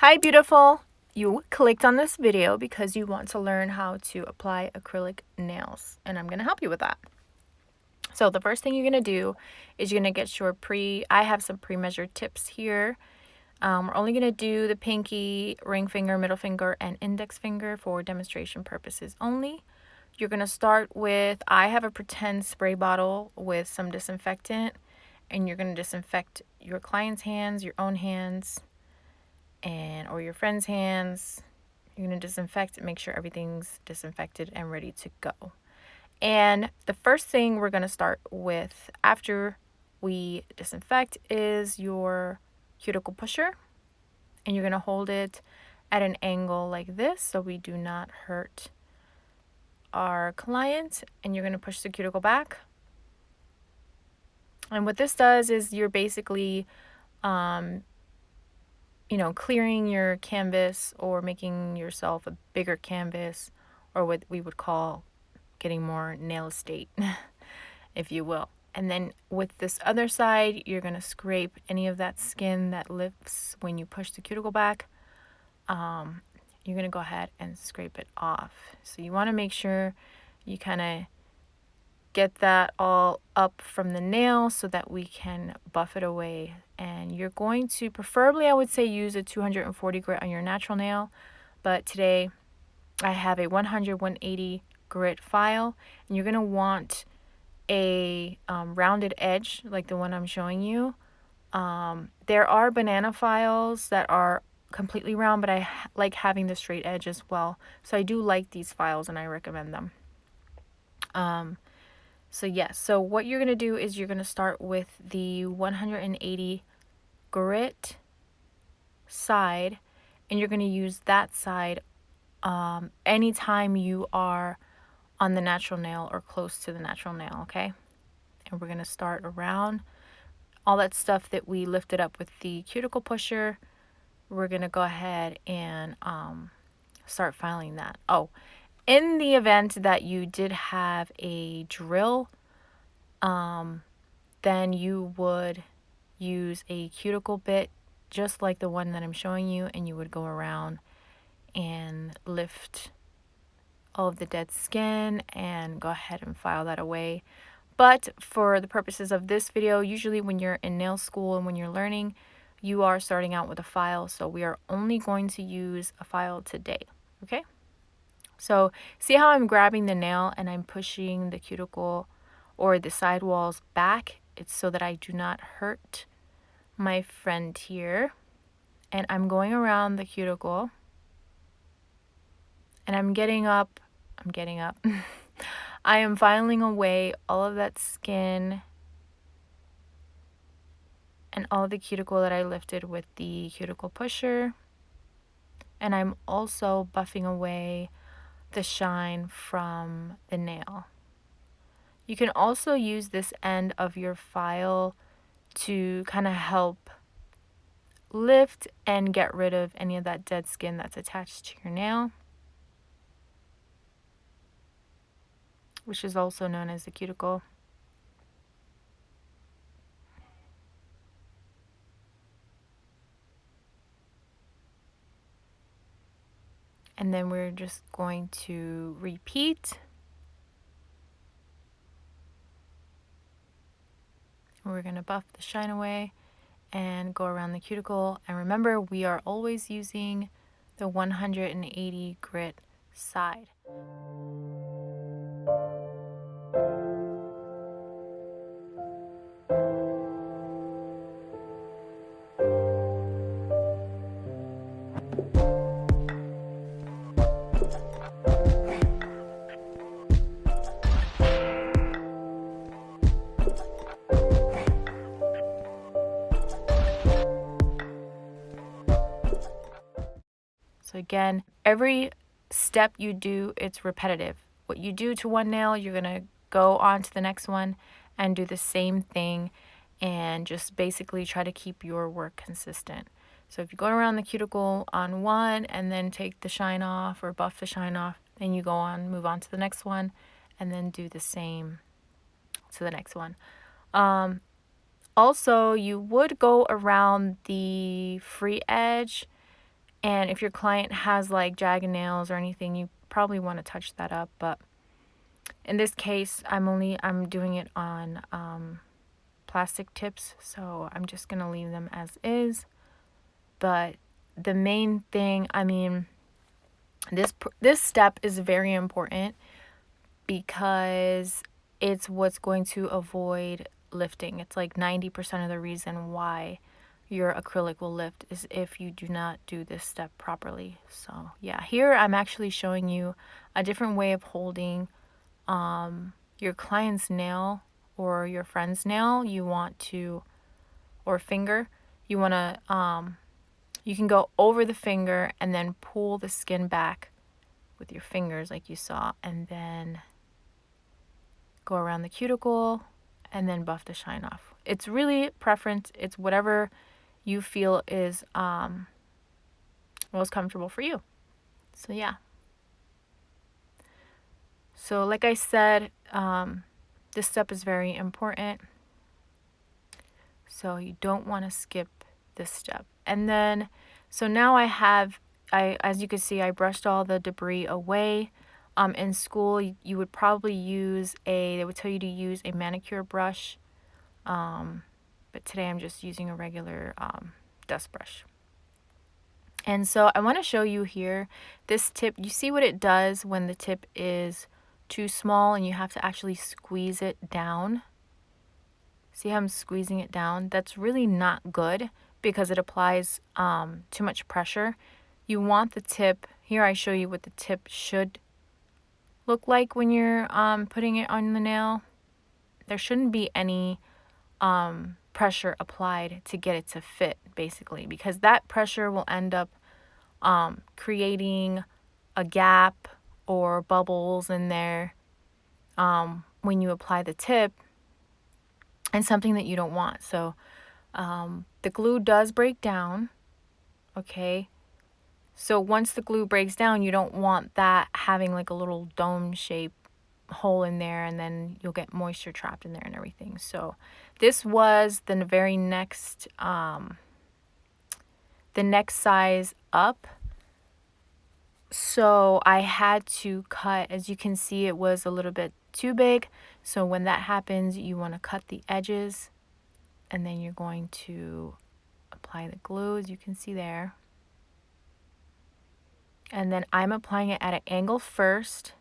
Hi beautiful! You clicked on this video because you want to learn how to apply acrylic nails, and I'm going to help you with that. So the first thing you're going to do is you're going to get your I have some pre-measured tips here. We're only going to do the pinky, ring finger, middle finger, and index finger for demonstration purposes only. You're going to start with, I have a pretend spray bottle with some disinfectant, and you're going to disinfect your client's hands, your own hands, or your friend's hands. You're going to disinfect it, make sure everything's disinfected and ready to go. And the first thing we're going to start with after we disinfect is your cuticle pusher. And you're going to hold it at an angle like this so we do not hurt our client. And you're going to push the cuticle back. And what this does is you're basically clearing your canvas or making yourself a bigger canvas, or what we would call getting more nail estate, if you will. And then with this other side, you're going to scrape any of that skin that lifts when you push the cuticle back. You're going to go ahead and scrape it off. So you want to make sure you kind of get that all up from the nail so that we can buff it away. And you're going to, preferably I would say, use a 240 grit on your natural nail, but today I have a 180 grit file, and you're going to want a rounded edge like the one I'm showing you. There are banana files that are completely round, but I like having the straight edge as well. So I do like these files and I recommend them. So yes, so what you're going to do is you're going to start with the 180 grit side, and you're going to use that side anytime you are on the natural nail or close to the natural nail, okay? And we're going to start around all that stuff that we lifted up with the cuticle pusher. We're going to go ahead and start filing that. Oh, in the event that you did have a drill, then you would use a cuticle bit just like the one that I'm showing you, and you would go around and lift all of the dead skin and go ahead and file that away. But for the purposes of this video, usually when you're in nail school and when you're learning, you are starting out with a file, so we are only going to use a file today, okay? So see how I'm grabbing the nail and I'm pushing the cuticle or the sidewalls back? It's so that I do not hurt my friend here. And I'm going around the cuticle and I'm getting up. I am filing away all of that skin and all the cuticle that I lifted with the cuticle pusher. And I'm also buffing away the shine from the nail. You can also use this end of your file to kind of help lift and get rid of any of that dead skin that's attached to your nail, which is also known as the cuticle. And then we're just going to repeat. We're going to buff the shine away and go around the cuticle. And remember, we are always using the 180 grit side. So again, every step you do, it's repetitive. What you do to one nail, you're going to go on to the next one and do the same thing, and just basically try to keep your work consistent. So if you go around the cuticle on one and then take the shine off or buff the shine off, then you go on, move on to the next one, and then do the same to the next one. Also, you would go around the free edge And if your client has like jagged nails or anything, you probably want to touch that up. But in this case, I'm doing it on plastic tips, so I'm just gonna leave them as is. But the main thing, I mean, this step is very important because it's what's going to avoid lifting. It's like 90% of the reason why your acrylic will lift is if you do not do this step properly. So yeah, here I'm actually showing you a different way of holding your client's nail or your friend's nail. You want to, or finger, you want to you can go over the finger and then pull the skin back with your fingers like you saw, and then go around the cuticle and then buff the shine off. It's really preference. It's whatever you feel is most comfortable for you. So yeah. So like I said, this step is very important. So you don't want to skip this step. And then, so now as you can see, I brushed all the debris away. In school, you would probably use they would tell you to use a manicure brush. But today I'm just using a regular dust brush. And so I want to show you here, this tip, you see what it does when the tip is too small and you have to actually squeeze it down. See how I'm squeezing it down? That's really not good because it applies too much pressure. You want the tip, here I show you what the tip should look like when you're putting it on the nail. There shouldn't be any pressure applied to get it to fit, basically, because that pressure will end up creating a gap or bubbles in there when you apply the tip, and something that you don't want. So the glue does break down, okay? So once the glue breaks down, you don't want that having like a little dome shape hole in there, and then you'll get moisture trapped in there and everything. So this was the very next size up. So I had to cut, as you can see, it was a little bit too big. So when that happens, you want to cut the edges, and then you're going to apply the glue, as you can see there. And then I'm applying it at an angle first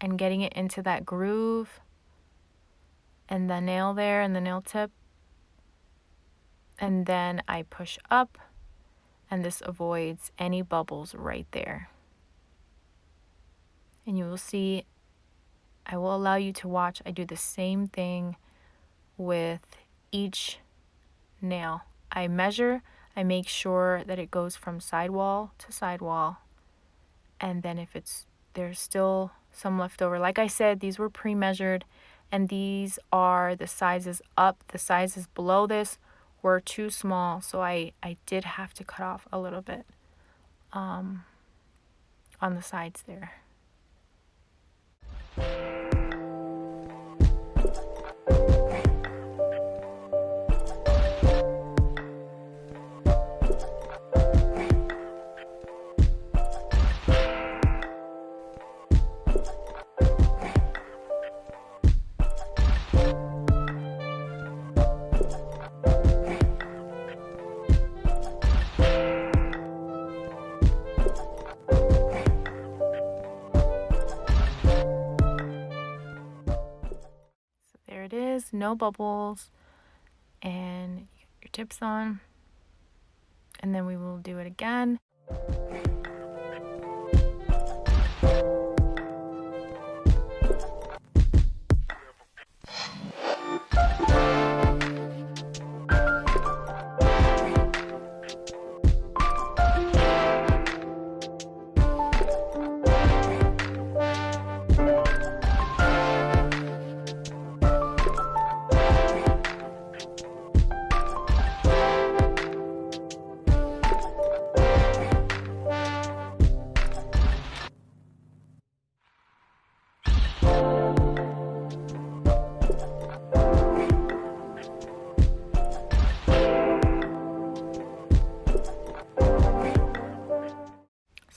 and getting it into that groove and the nail there and the nail tip. And then I push up, and this avoids any bubbles right there. And you will see, I will allow you to watch. I do the same thing with each nail. I measure, I make sure that it goes from sidewall to sidewall. And then if there's still some left over, like I said, these were pre-measured, and these are the sizes up. The sizes below this were too small, so I did have to cut off a little bit on the sides there. No bubbles, and you get your tips on, and then we will do it again.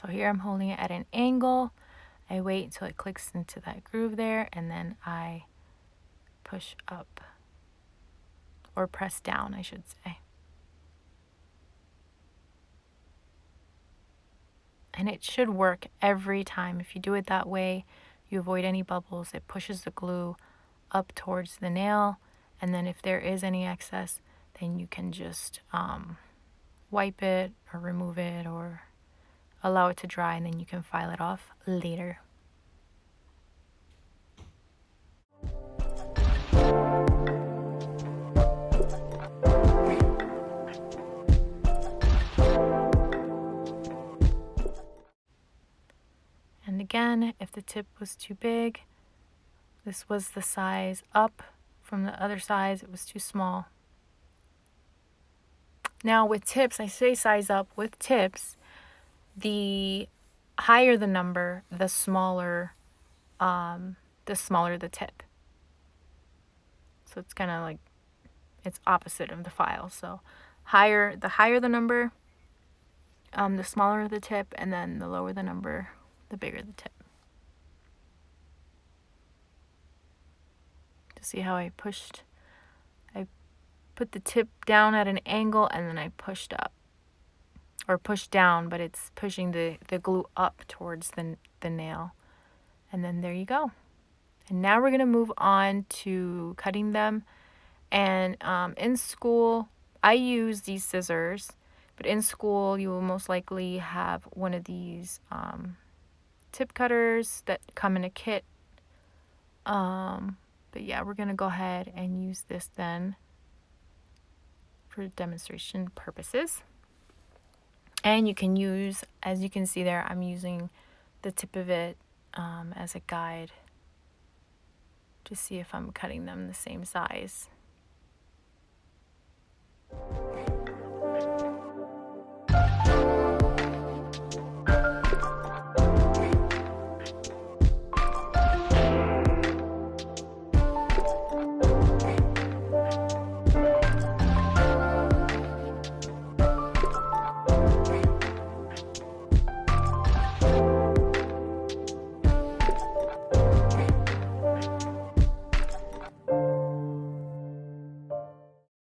So here I'm holding it at an angle. I wait until it clicks into that groove there, and then I push up, or press down, I should say. And it should work every time. If you do it that way, you avoid any bubbles. It pushes the glue up towards the nail, and then if there is any excess, then you can just wipe it or remove it or allow it to dry, and then you can file it off later. And again, if the tip was too big, this was the size up from the other size, it was too small. Now with tips, I say size up, with tips, the higher the number, the smaller the tip. So it's kind of like, it's opposite of the file. So the higher the number, the smaller the tip, and then the lower the number, the bigger the tip. To see how I put the tip down at an angle, and then I pushed up, or pushed down, but it's pushing the glue up towards the nail. And then there you go. And now we're going to move on to cutting them. And in school, I use these scissors, but in school you will most likely have one of these tip cutters that come in a kit. But yeah, we're going to go ahead and use this then for demonstration purposes. And you can use, as you can see there, I'm using the tip of it as a guide to see if I'm cutting them the same size.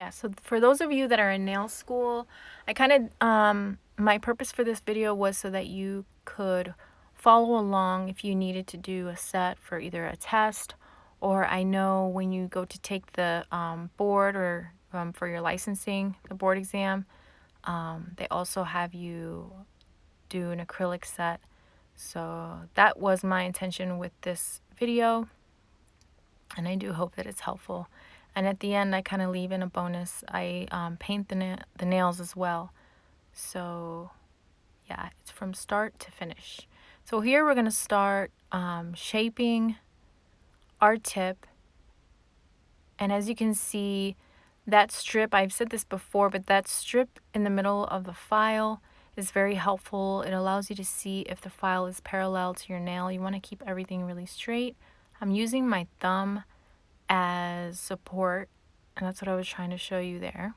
So for those of you that are in nail school, I kind of, my purpose for this video was so that you could follow along if you needed to do a set for either a test, or I know when you go to take the board, or for your licensing, the board exam, they also have you do an acrylic set. So that was my intention with this video, and I do hope that it's helpful. And at the end, I kind of leave in a bonus. I paint the nails as well. So yeah, it's from start to finish. So here we're going to start shaping our tip. And as you can see, that strip, I've said this before, but that strip in the middle of the file is very helpful. It allows you to see if the file is parallel to your nail. You want to keep everything really straight. I'm using my thumb as support, and that's what I was trying to show you there.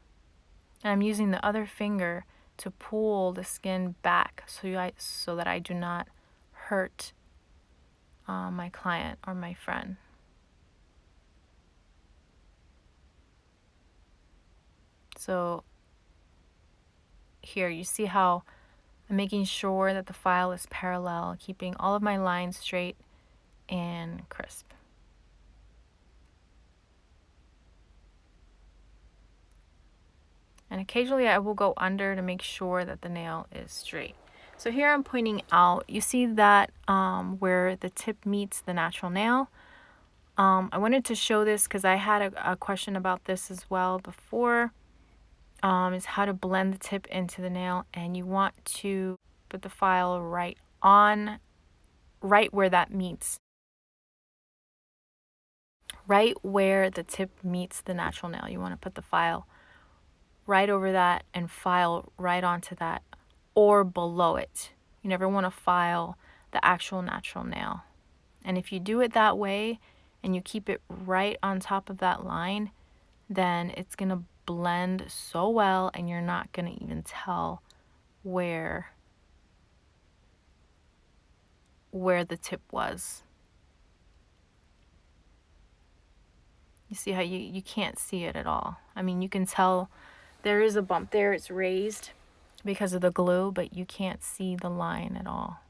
And I'm using the other finger to pull the skin back so that I do not hurt my client or my friend. So here you see how I'm making sure that the file is parallel, keeping all of my lines straight and crisp. And occasionally I will go under to make sure that the nail is straight. So here I'm pointing out, you see that where the tip meets the natural nail. I wanted to show this because I had a question about this as well before, is how to blend the tip into the nail. And you want to put the file right where that meets. Right where the tip meets the natural nail. You want to put the file right over that and file right onto that, or below it. You never want to file the actual natural nail. And if you do it that way and you keep it right on top of that line, then it's going to blend so well and you're not going to even tell where where the tip was. You see how you can't see it at all. I mean, you can tell there is a bump there, it's raised because of the glue, but you can't see the line at all.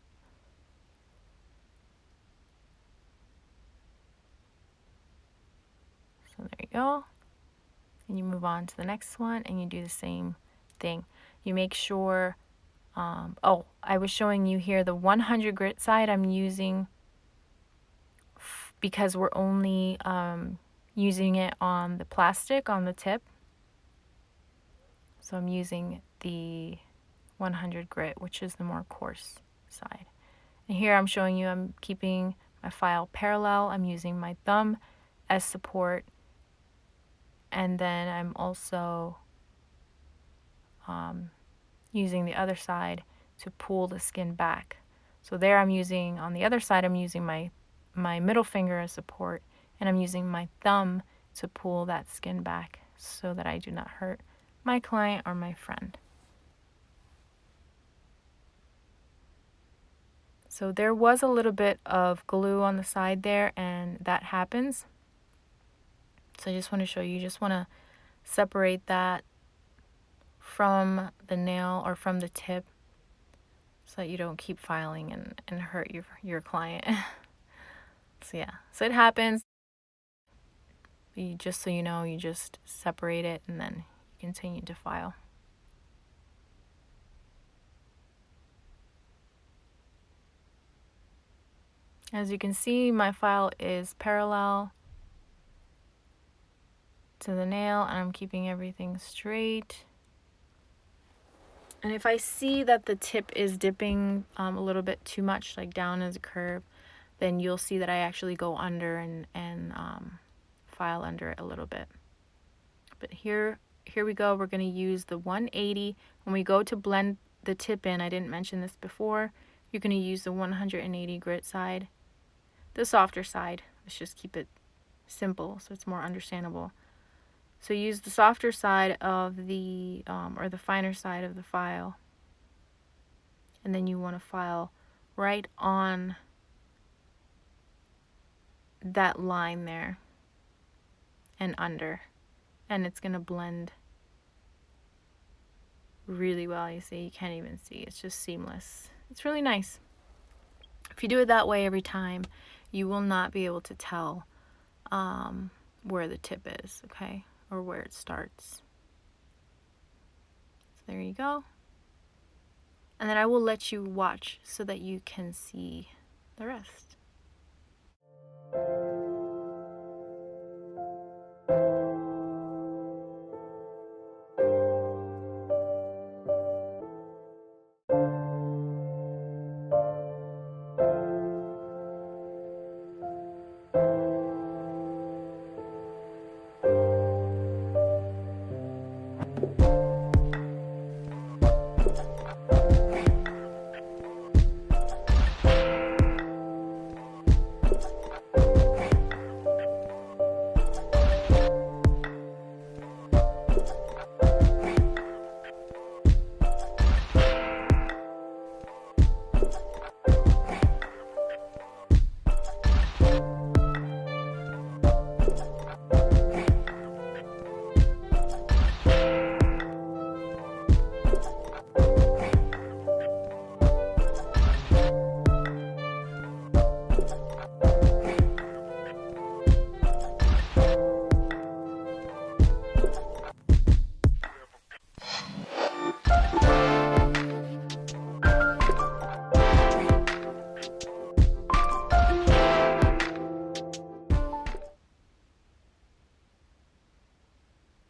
So there you go. And you move on to the next one and you do the same thing. You make sure, oh, I was showing you here the 100 grit side I'm using because we're only using it on the plastic on the tip. So I'm using the 100 grit, which is the more coarse side. And here I'm showing you I'm keeping my file parallel. I'm using my thumb as support. And then I'm also using the other side to pull the skin back. So there I'm using, on the other side, I'm using my middle finger as support, and I'm using my thumb to pull that skin back so that I do not hurt my client or my friend. So there was a little bit of glue on the side there, and that happens. So I just want to show you, you just want to separate that from the nail or from the tip so that you don't keep filing and hurt your client. So yeah, so it happens. Just so you know, you just separate it and then you continue to file. As you can see, my file is parallel to the nail and I'm keeping everything straight. And if I see that the tip is dipping a little bit too much, like down as a curve, then you'll see that I actually go under and file under it a little bit. But here we go. We're going to use the 180. When we go to blend the tip in, I didn't mention this before, you're going to use the 180 grit side, the softer side. Let's just keep it simple so it's more understandable. So use the softer side of the, or the finer side of the file. And then you want to file right on that line there and under. And it's going to blend really well. You see, you can't even see. It's just seamless. It's really nice. If you do it that way every time, you will not be able to tell where the tip is, okay? Or where it starts. So there you go. And then I will let you watch so that you can see the rest.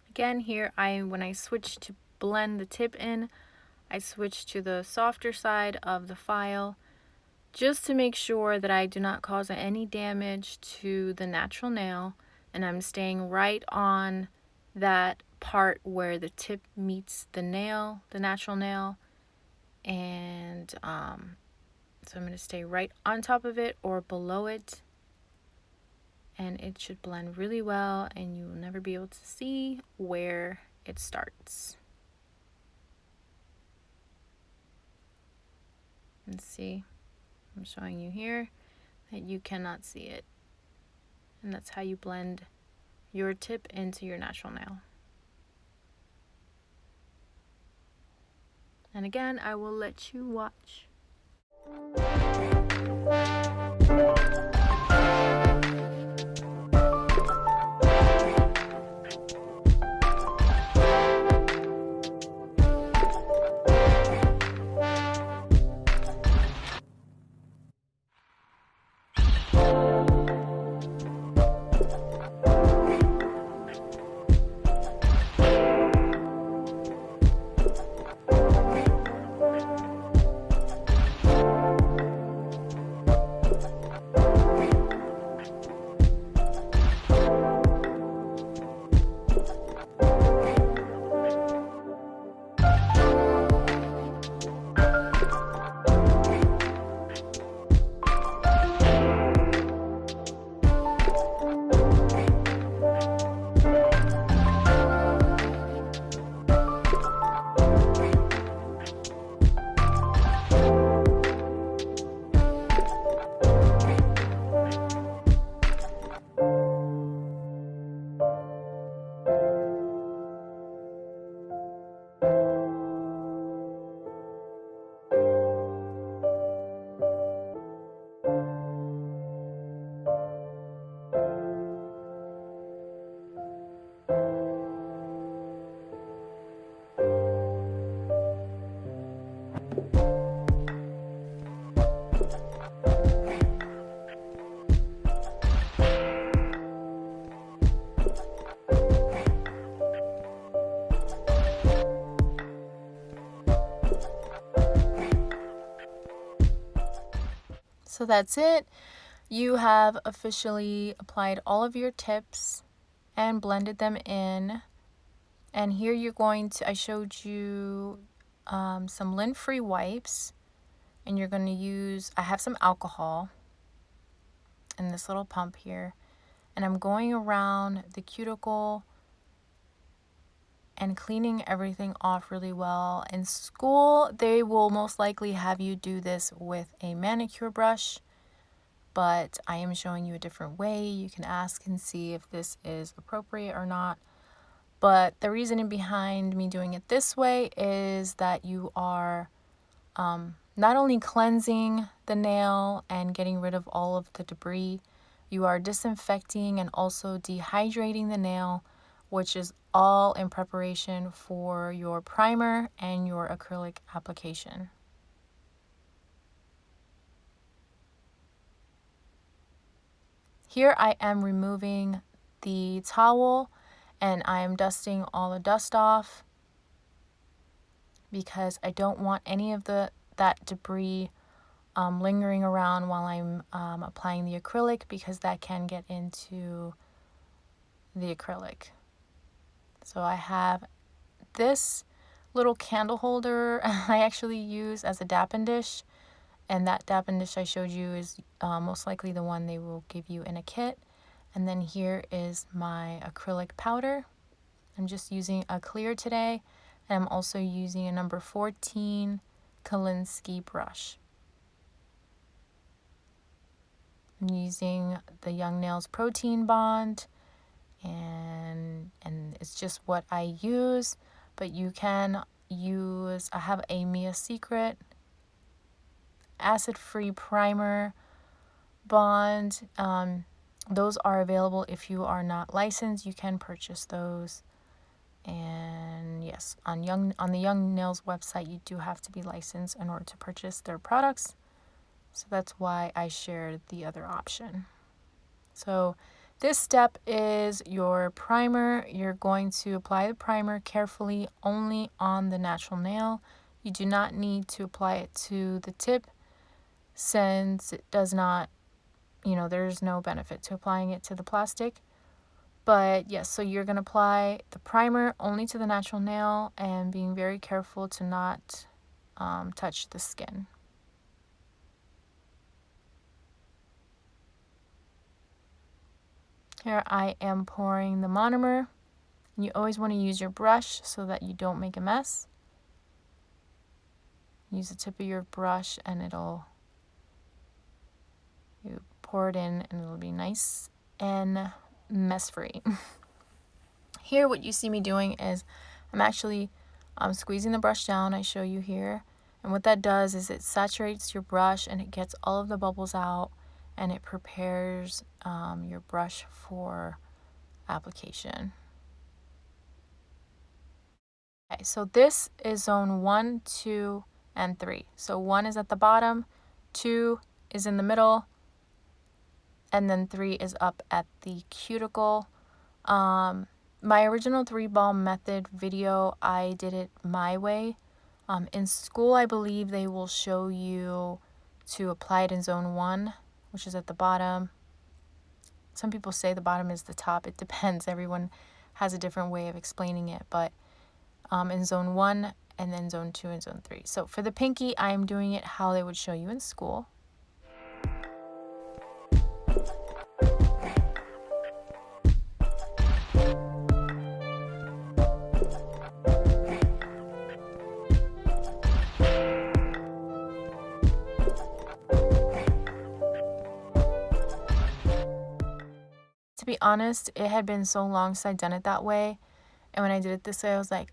Again, here when I switch to blend the tip in, I switch to the softer side of the file just to make sure that I do not cause any damage to the natural nail, and I'm staying right on that part where the tip meets the nail, the natural nail, and so I'm going to stay right on top of it or below it, and it should blend really well and you will never be able to see where it starts. Let's see. I'm showing you here that you cannot see it. And that's how you blend your tip into your natural nail. And again, I will let you watch. So that's it. You have officially applied all of your tips and blended them in. And here you're going to, I showed you some lint-free wipes. And you're going to use, I have some alcohol in this little pump here. And I'm going around the cuticle and cleaning everything off really well. In school, they will most likely have you do this with a manicure brush, but I am showing you a different way. You can ask and see if this is appropriate or not. But the reasoning behind me doing it this way is that you are not only cleansing the nail and getting rid of all of the debris, you are disinfecting and also dehydrating the nail, which is all in preparation for your primer and your acrylic application. Here I am removing the towel and I am dusting all the dust off because I don't want any of that debris lingering around while I'm applying the acrylic, because that can get into the acrylic. So I have this little candle holder I actually use as a dapping dish, and that dapping dish I showed you is most likely the one they will give you in a kit. And then here is my acrylic powder. I'm just using a clear today, and I'm also using a number 14 Kolinsky brush. I'm using the Young Nails Protein Bond, and it's just what I use, but you can use, I have a Mia Secret acid-free primer bond. Those are available if you are not licensed. You can purchase those. And yes, on the Young Nails website, you do have to be licensed in order to purchase their products. So that's why I shared the other option. So this step is your primer. You're going to apply the primer carefully only on the natural nail. You do not need to apply it to the tip, since it does not, there's no benefit to applying it to the plastic. But yes, so you're going to apply the primer only to the natural nail and being very careful to not touch the skin. Here I am pouring the monomer. And you always want to use your brush so that you don't make a mess. Use the tip of your brush and it'll You pour it in and it'll be nice and mess free. Here what you see me doing is I'm actually squeezing the brush down. I show you here, and what that does is it saturates your brush and it gets all of the bubbles out, and it prepares your brush for application. Okay, so this is zone 1, 2, and 3. So 1 is at the bottom, 2 is in the middle, and then 3 is up at the cuticle. My original 3-ball method video, I did it my way. In school, I believe they will show you to apply it in zone 1, which is at the bottom. Some people say the bottom is the top. It depends. Everyone has a different way of explaining it. But in zone 1, and then zone 2 and zone 3. So for the pinky, I am doing it how they would show you in school. To be honest, it had been so long since I'd done it that way. And when I did it this way, I was like,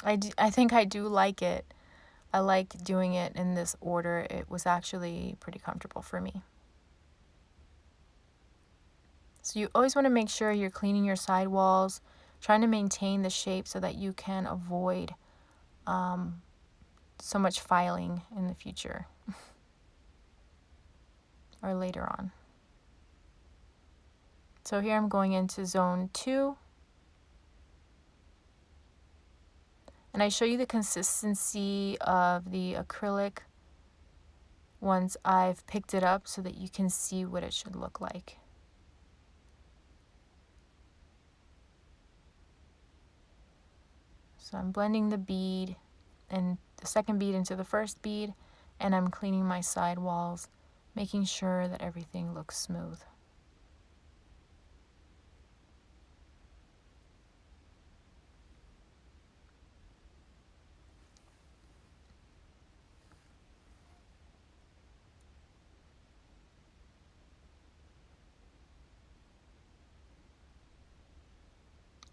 I think I do like it. I like doing it in this order. It was actually pretty comfortable for me. So you always want to make sure you're cleaning your sidewalls, trying to maintain the shape so that you can avoid so much filing in the future or later on. So here I'm going into zone 2. And I show you the consistency of the acrylic once I've picked it up so that you can see what it should look like. So I'm blending the bead and the second bead into the first bead, and I'm cleaning my sidewalls, making sure that everything looks smooth.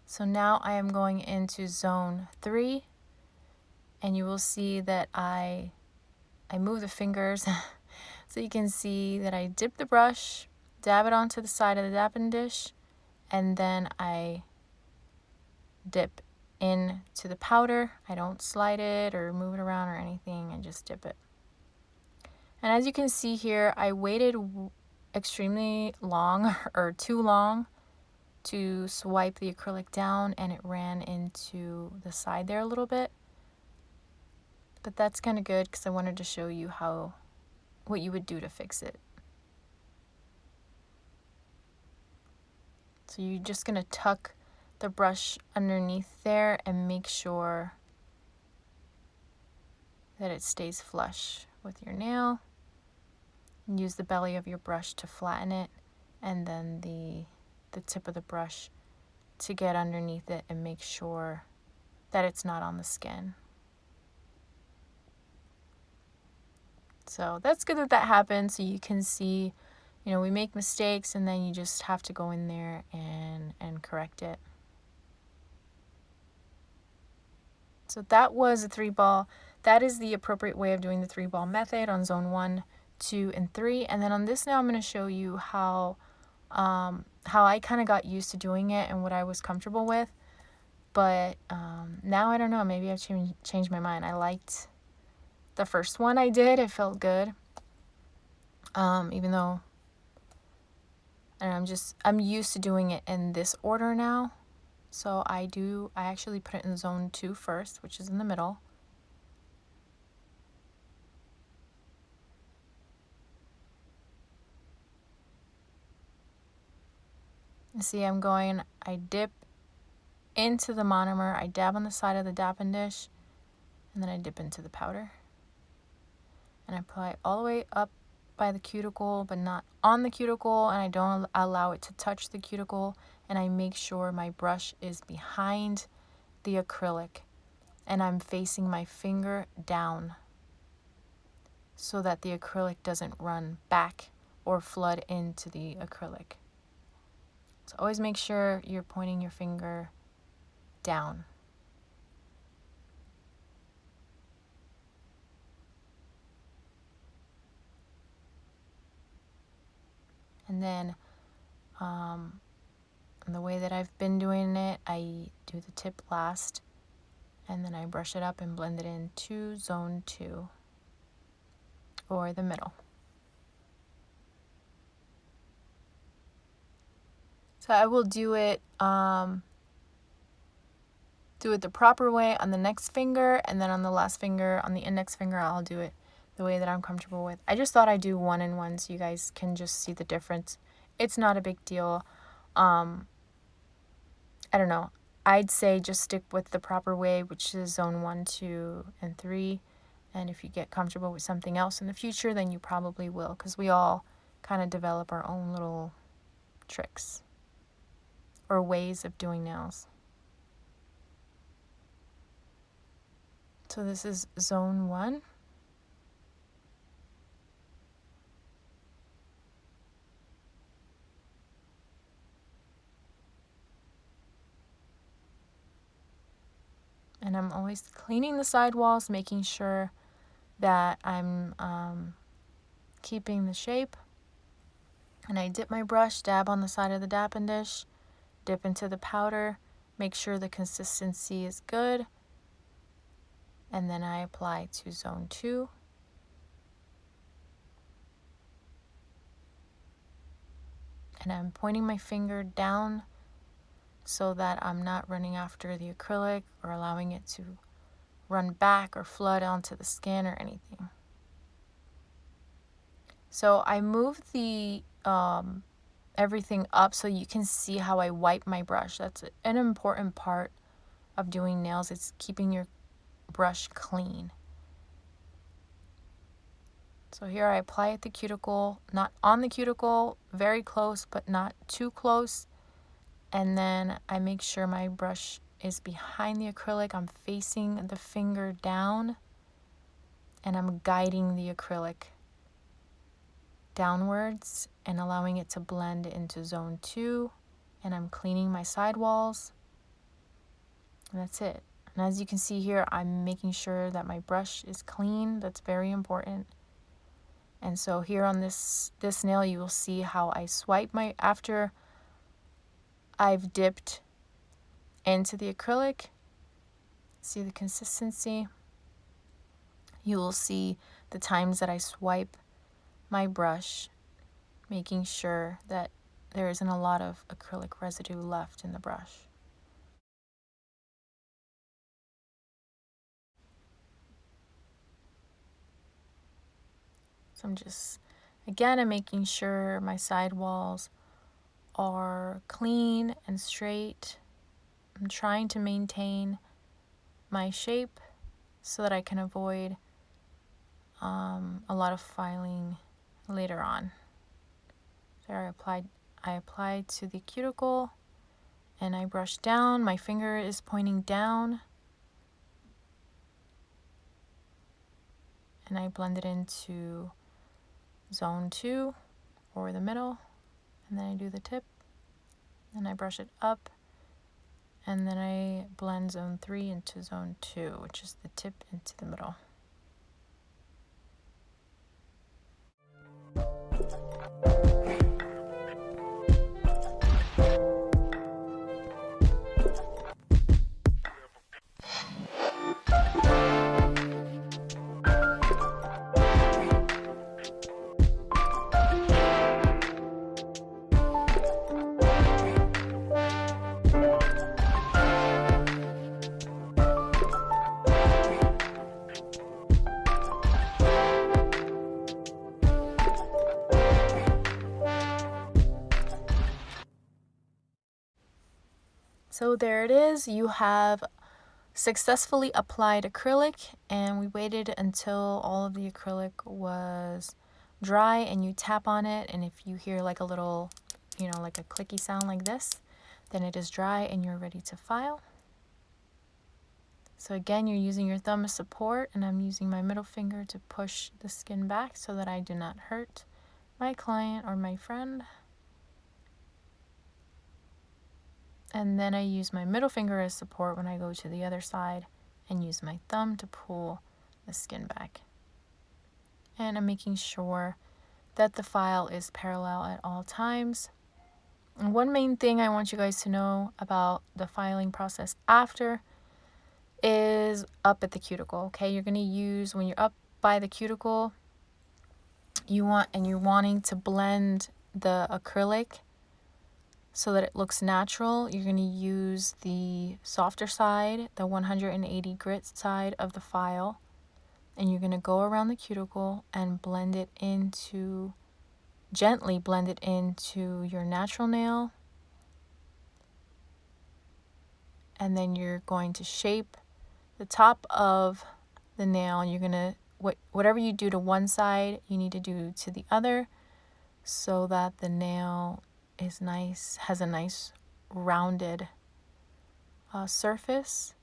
So now I am going into zone 3, and you will see that I move the fingers so you can see that I dip the brush, dab it onto the side of the dapping dish, and then I dip into the powder. I don't slide it or move it around or anything, I just dip it. And as you can see here, I waited extremely long or too long to swipe the acrylic down, and it ran into the side there a little bit. But that's kind of good because I wanted to show you what you would do to fix it. So you're just going to tuck the brush underneath there and make sure that it stays flush with your nail. And use the belly of your brush to flatten it, and then the tip of the brush to get underneath it and make sure that it's not on the skin. So that's good that happened, so you can see, we make mistakes and then you just have to go in there and correct it. So that was a 3-ball. That is the appropriate way of doing the 3-ball method on zone 1, 2, and 3. And then on this now I'm going to show you how I kind of got used to doing it and what I was comfortable with. But now I don't know, maybe I've changed my mind. I liked the first one I did. It felt good. Even though I'm used to doing it in this order now. So I actually put it in zone 2 first, which is in the middle. You see I dip into the monomer, I dab on the side of the dapping dish, and then I dip into the powder. And I apply all the way up by the cuticle, but not on the cuticle, and I don't allow it to touch the cuticle, and I make sure my brush is behind the acrylic, and I'm facing my finger down. so that the acrylic doesn't run back or flood into the acrylic. So always make sure you're pointing your finger down. And then the way that I've been doing it, I do the tip last, and then I brush it up and blend it into zone 2, or the middle. So I will do it the proper way on the next finger, and then on the last finger, on the index finger, I'll do it the way that I'm comfortable with. I just thought I'd do one and one so you guys can just see the difference. It's not a big deal. I don't know. I'd say just stick with the proper way, which is zone 1, 2, and 3. And if you get comfortable with something else in the future, then you probably will, because we all kind of develop our own little tricks or ways of doing nails. So this is zone 1. And I'm always cleaning the sidewalls, making sure that I'm keeping the shape. And I dip my brush, dab on the side of the dapping dish, dip into the powder, make sure the consistency is good, and then I apply to zone 2. And I'm pointing my finger down so that I'm not running after the acrylic or allowing it to run back or flood onto the skin or anything. So I move the everything up so you can see how I wipe my brush. That's an important part of doing nails. It's keeping your brush clean. So here I apply at the cuticle, not on the cuticle, very close, but not too close. And then I make sure my brush is behind the acrylic. I'm facing the finger down, and I'm guiding the acrylic downwards and allowing it to blend into zone 2. And I'm cleaning my sidewalls. And that's it. And as you can see here, I'm making sure that my brush is clean. That's very important. And so here on this nail, you will see how I swipe after I've dipped into the acrylic. See the consistency? You will see the times that I swipe my brush, making sure that there isn't a lot of acrylic residue left in the brush. So I'm making sure my sidewalls are clean and straight. I'm trying to maintain my shape so that I can avoid a lot of filing later on. There I applied to the cuticle, and I brush down. My finger is pointing down, and I blend it into zone 2, or the middle, and then I do the tip, and I brush it up, and then I blend zone 3 into zone 2, which is the tip into the middle. So there it is. You have successfully applied acrylic, and we waited until all of the acrylic was dry, and you tap on it, and if you hear like a little, like a clicky sound like this, then it is dry and you're ready to file. So again, you're using your thumb as support, and I'm using my middle finger to push the skin back so that I do not hurt my client or my friend. And then I use my middle finger as support when I go to the other side and use my thumb to pull the skin back. And I'm making sure that the file is parallel at all times. And one main thing I want you guys to know about the filing process after is up at the cuticle. Okay, you're going to use, when you're up by the cuticle, you're wanting to blend the acrylic so that it looks natural. You're going to use the softer side, the 180 grit side of the file, and you're going to go around the cuticle and gently blend it into your natural nail. And then you're going to shape the top of the nail. You're going to, whatever you do to one side, you need to do to the other so that the nail is nice, has a nice rounded surface.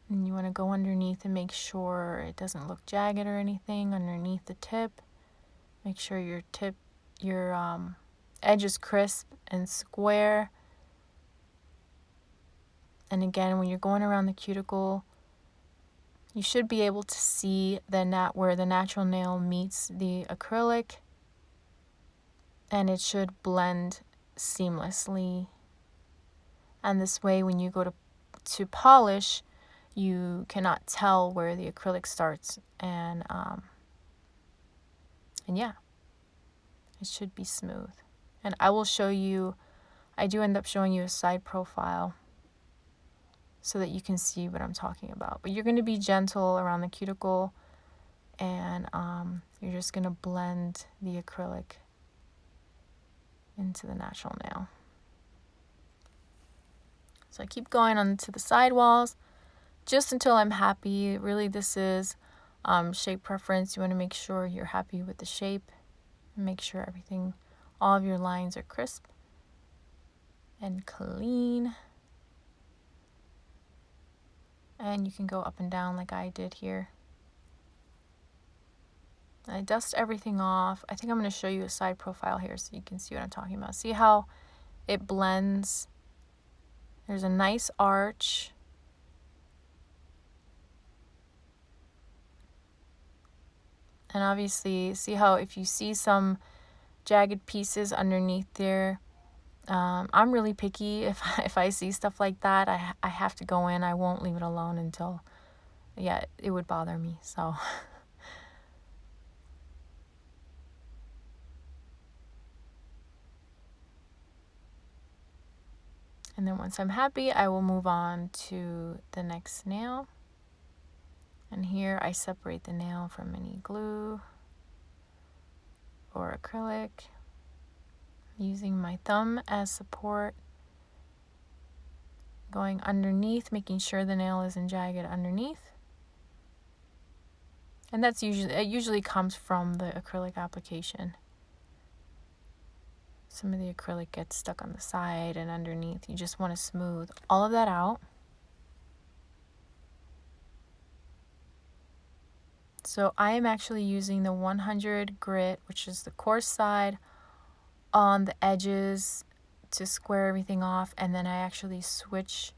And you want to go underneath and make sure it doesn't look jagged or anything underneath the tip. Make sure your edge is crisp and square. And again, when you're going around the cuticle, you should be able to see where the natural nail meets the acrylic, and it should blend seamlessly. And this way, when you go to polish, you cannot tell where the acrylic starts, and yeah, it should be smooth. And I will show you, I do end up showing you a side profile so that you can see what I'm talking about. But you're going to be gentle around the cuticle, and you're just going to blend the acrylic into the natural nail. So I keep going onto the side walls just until I'm happy. Really, this is shape preference. You want to make sure you're happy with the shape and make sure all of your lines are crisp and clean. And you can go up and down like I did here. I dust everything off. I think I'm going to show you a side profile here so you can see what I'm talking about. See how it blends? There's a nice arch. And obviously, see how if you see some jagged pieces underneath there, I'm really picky. If I see stuff like that, I have to go in. I won't leave it alone until, yeah, it would bother me. So and then once I'm happy, I will move on to the next nail. And here I separate the nail from any glue or acrylic, using my thumb as support, going underneath, making sure the nail isn't jagged underneath. And it usually comes from the acrylic application. Some of the acrylic gets stuck on the side and underneath. You just want to smooth all of that out. So I am actually using the 100 grit, which is the coarse side, on the edges to square everything off, and then I actually switch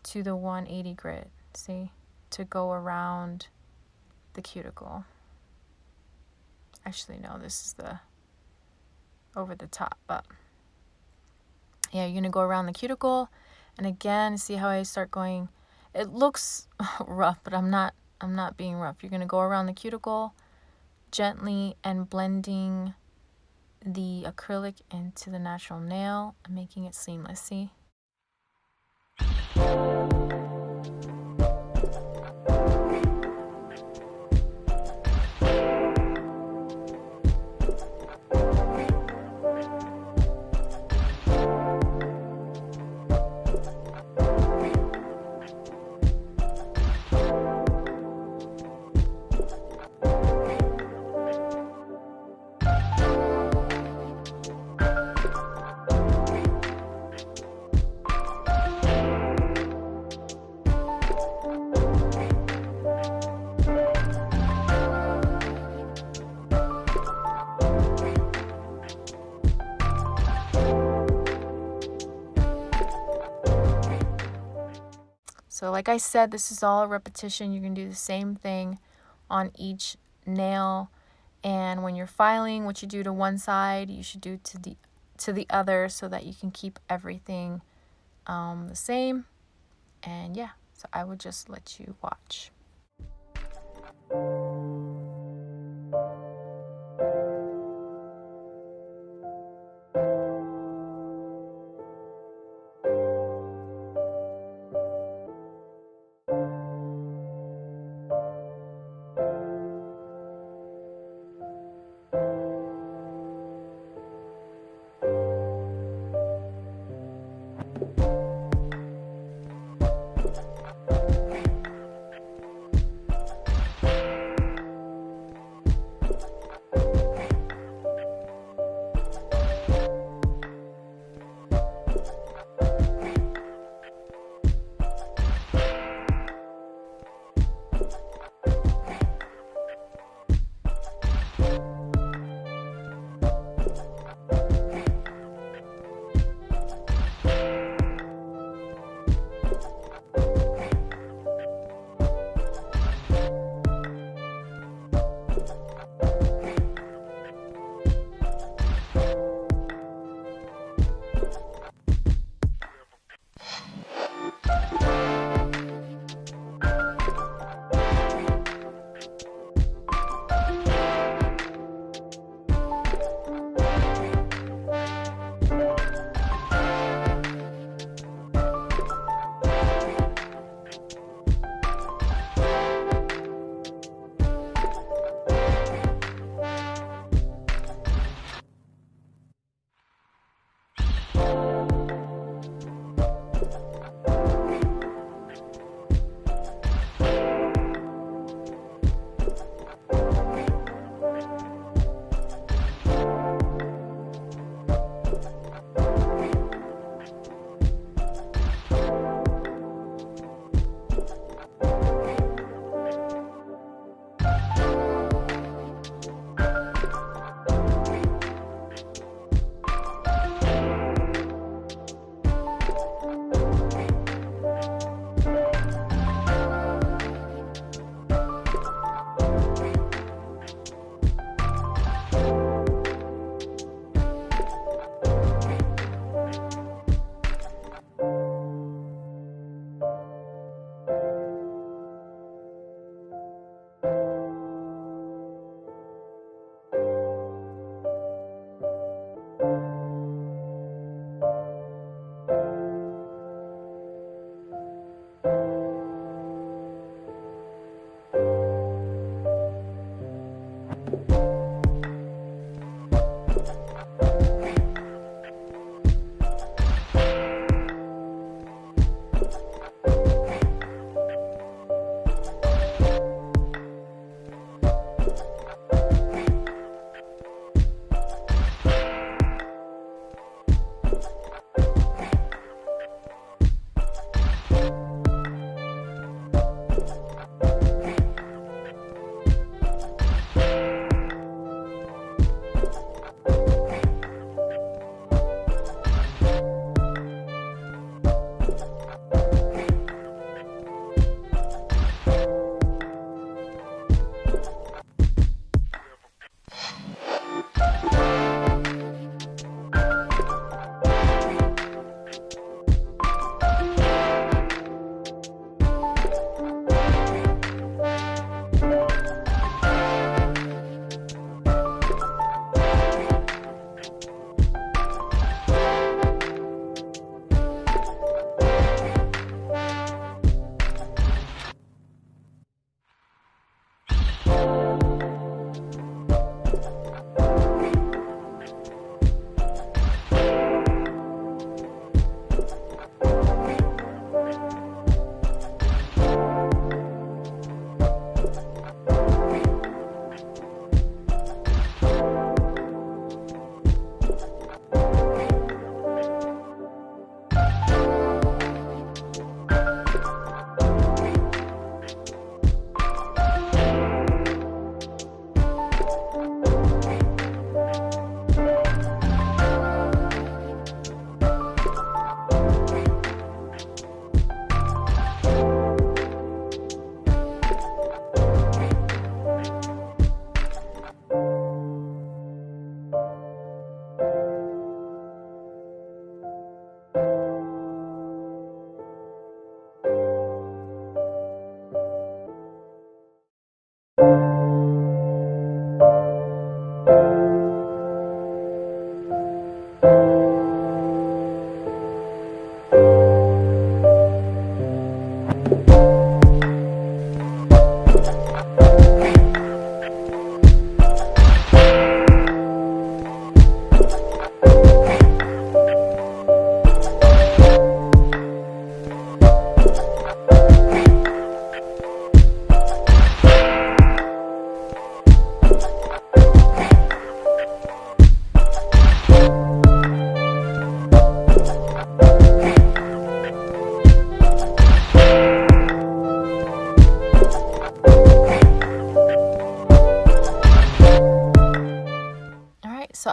to the 180 grit, see, to go around the cuticle. Actually, no, this is the over the top, but yeah, you're going to go around the cuticle, and again, see how I start going. It looks rough, but I'm not being rough. You're going to go around the cuticle gently and blending the acrylic into the natural nail and making it seamless, see? So like I said, this is all a repetition. You can do the same thing on each nail. And when you're filing, what you do to one side, you should do to the other, so that you can keep everything the same. And yeah, so I would just let you watch.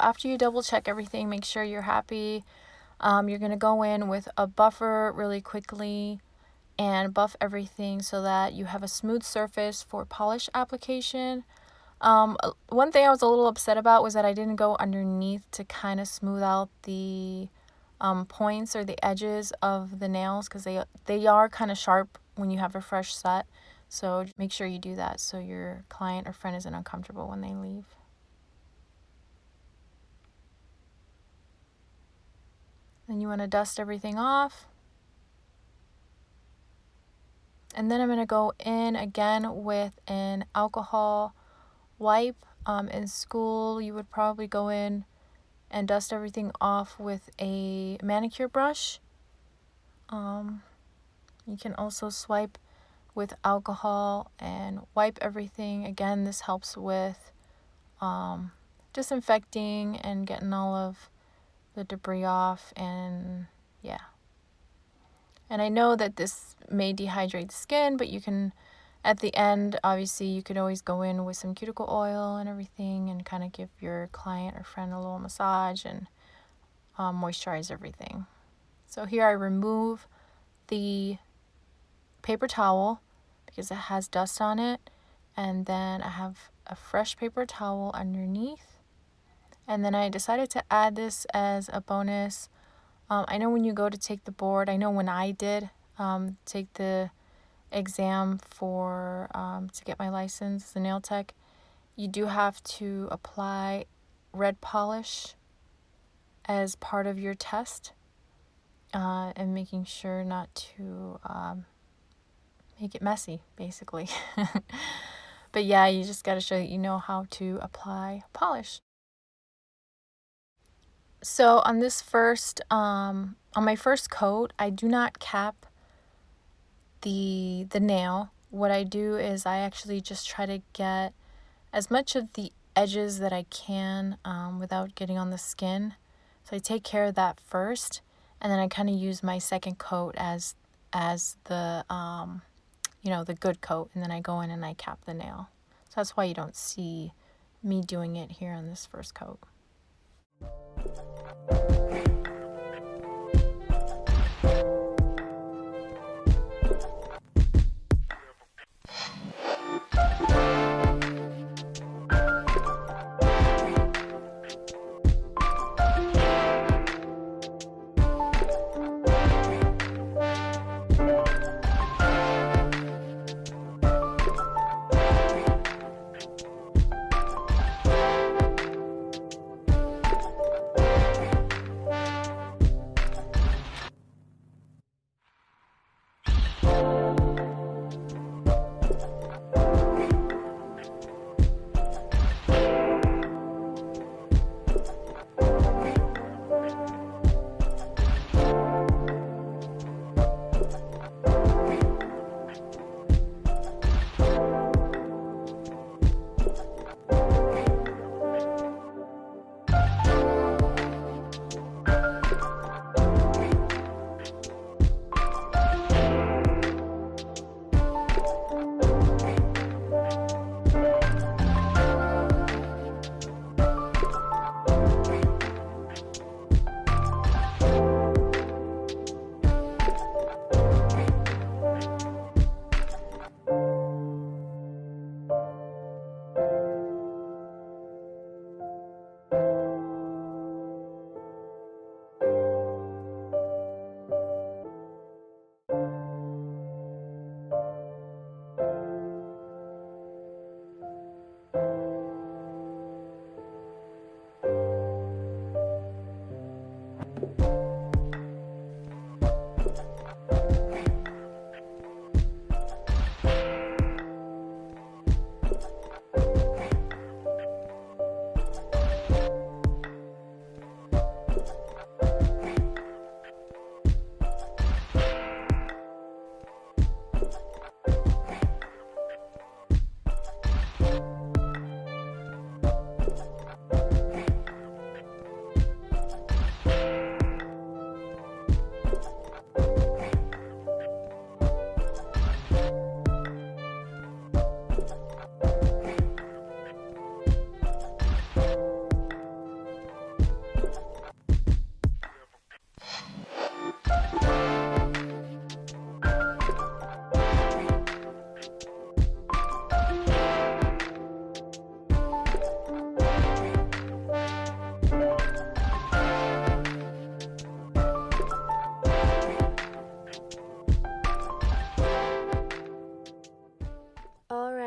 after you double check everything, make sure you're happy. You're going to go in with a buffer really quickly and buff everything so that you have a smooth surface for polish application. One thing I was a little upset about was that I didn't go underneath to kind of smooth out the points or the edges of the nails, because they are kind of sharp when you have a fresh set. So make sure you do that so your client or friend isn't uncomfortable when they leave. Then you want to dust everything off. And then I'm going to go in again with an alcohol wipe. In school, you would probably go in and dust everything off with a manicure brush. You can also swipe with alcohol and wipe everything. Again, this helps with disinfecting and getting all of the debris off, and yeah. And I know that this may dehydrate the skin, but you can, at the end, obviously, you could always go in with some cuticle oil and everything and kind of give your client or friend a little massage and moisturize everything. So here I remove the paper towel because it has dust on it, and then I have a fresh paper towel underneath. And then I decided to add this as a bonus. I know when you go to take the board, I know when I did take the exam for to get my license as a nail tech, you do have to apply red polish as part of your test, and making sure not to make it messy, basically. But yeah, you just got to show that you know how to apply polish. So on this on my first coat, I do not cap the nail. What I do is I actually just try to get as much of the edges that I can without getting on the skin. So I take care of that first, and then I kind of use my second coat as the the good coat, and then I go in and I cap the nail. So that's why you don't see me doing it here on this first coat.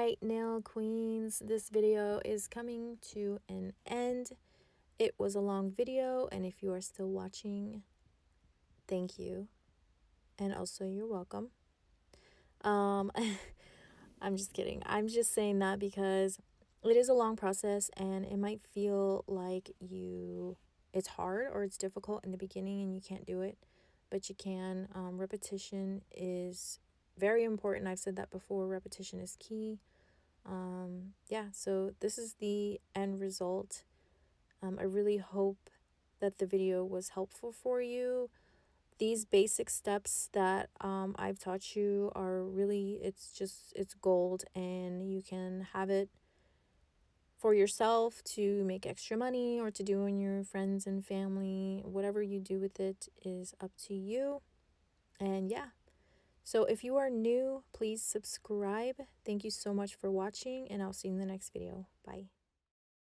right, nail queens, this video is coming to an end. It was a long video, and if you are still watching, thank you. And also, you're welcome. I'm just kidding. I'm just saying that because it is a long process, and it might feel like it's hard or it's difficult in the beginning and you can't do it, but you can. Repetition is very important. I've said that before. Repetition is key. Yeah, so this is the end result. I really hope that the video was helpful for you. These basic steps that I've taught you are really, it's gold, and you can have it for yourself to make extra money or to do on your friends and family. Whatever you do with it is up to you. And yeah, so if you are new, please subscribe. Thank you so much for watching, and I'll see you in the next video. Bye.